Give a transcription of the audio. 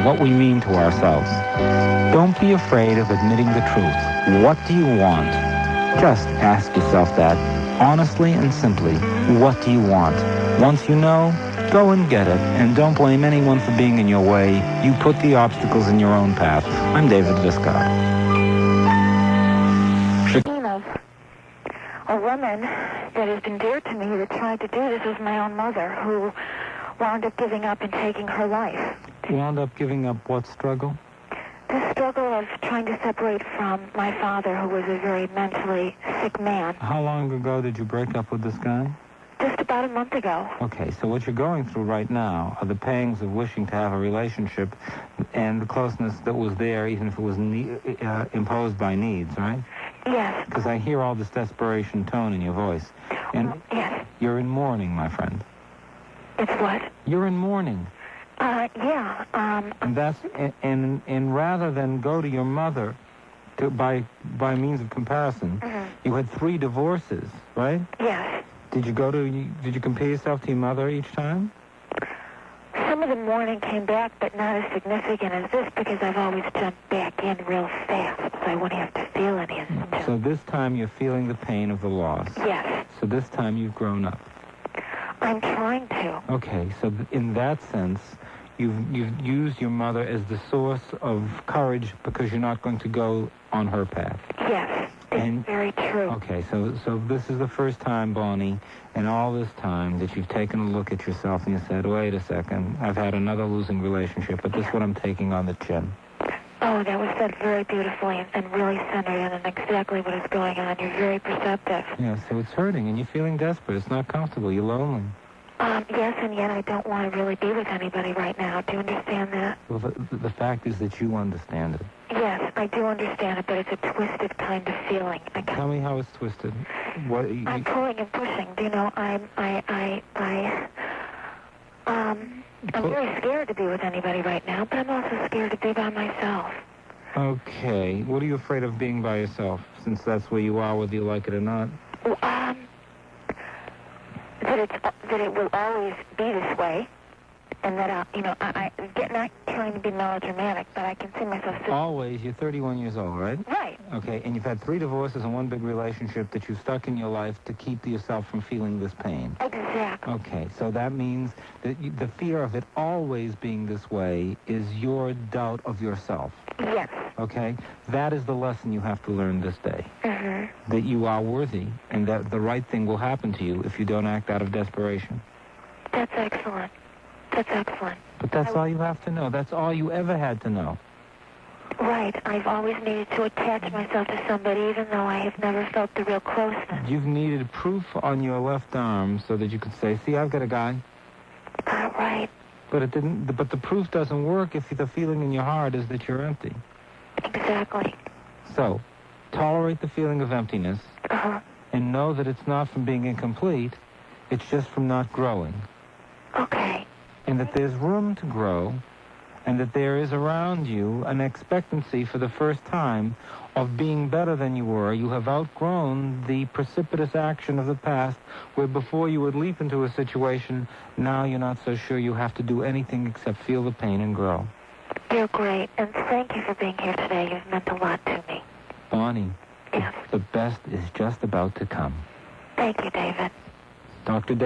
what we mean to ourselves. Don't be afraid of admitting the truth. What do you want? Just ask yourself that, honestly and simply. What do you want? Once you know, go and get it, and don't blame anyone for being in your way. You put the obstacles in your own path. I'm David Viscott. A woman that has been dear to me that tried to do this was my own mother, who wound up giving up and taking her life. Wound up giving up what struggle? The struggle of trying to separate from my father, who was a very mentally sick man. How long ago did you break up with this guy? Just about a month ago. Okay, so what you're going through right now are the pangs of wishing to have a relationship and the closeness that was there, even if it was imposed by needs, right? Yes. Because I hear all this desperation tone in your voice. And yes. You're in mourning, my friend. It's what? You're in mourning. Yeah. And that's and rather than go to your mother by means of comparison, you had 3 divorces, right? Yes. Did you compare yourself to your mother each time? Some of the mourning came back, but not as significant as this, because I've always jumped back in real fast, so I wouldn't have to feel any of it. So this time you're feeling the pain of the loss. Yes. So this time you've grown up. I'm trying to. Okay, so in that sense, you've used your mother as the source of courage because you're not going to go on her path. Yes, it's very true. Okay, so this is the first time, Bonnie, in all this time that you've taken a look at yourself and you said, wait a second, I've had another losing relationship, but this one I'm taking on the chin. Oh, that was said very beautifully and really centered in on exactly what is going on. You're very perceptive. Yeah, so it's hurting and you're feeling desperate. It's not comfortable. You're lonely. Yes, and yet I don't want to really be with anybody right now. Do you understand that? Well, the fact is that you understand it. Yes, I do understand it, but it's a twisted kind of feeling. Tell me how it's twisted. What? I'm pulling and pushing. Do you know, I'm very scared to be with anybody right now, but I'm also scared to be by myself. Okay. What are you afraid of being by yourself, since that's where you are, whether you like it or not? That it will always be this way, and that I not trying to be melodramatic, but I can see myself. Always. You're 31 years old, right? Right. Okay, and you've had 3 divorces and 1 big relationship that you've stuck in your life to keep yourself from feeling this pain. Exactly. Okay, so that means that the fear of it always being this way is your doubt of yourself. Yes. Okay? That is the lesson you have to learn this day. Mm-hmm. That you are worthy and that the right thing will happen to you if you don't act out of desperation. That's excellent. That's excellent. But that's all you have to know. That's all you ever had to know. Right. I've always needed to attach myself to somebody, even though I have never felt the real closeness. You've needed proof on your left arm so that you could say, see, I've got a guy. Right. But it didn't. But the proof doesn't work if the feeling in your heart is that you're empty. Exactly. So, tolerate the feeling of emptiness and know that it's not from being incomplete. It's just from not growing. Okay. And that there's room to grow, and that there is around you an expectancy for the first time of being better than you were. You have outgrown the precipitous action of the past, where before you would leap into a situation, now you're not so sure you have to do anything except feel the pain and grow. You're great, and thank you for being here today. You've meant a lot to me. Bonnie, yes. The best is just about to come. Thank you, David. Dr. David.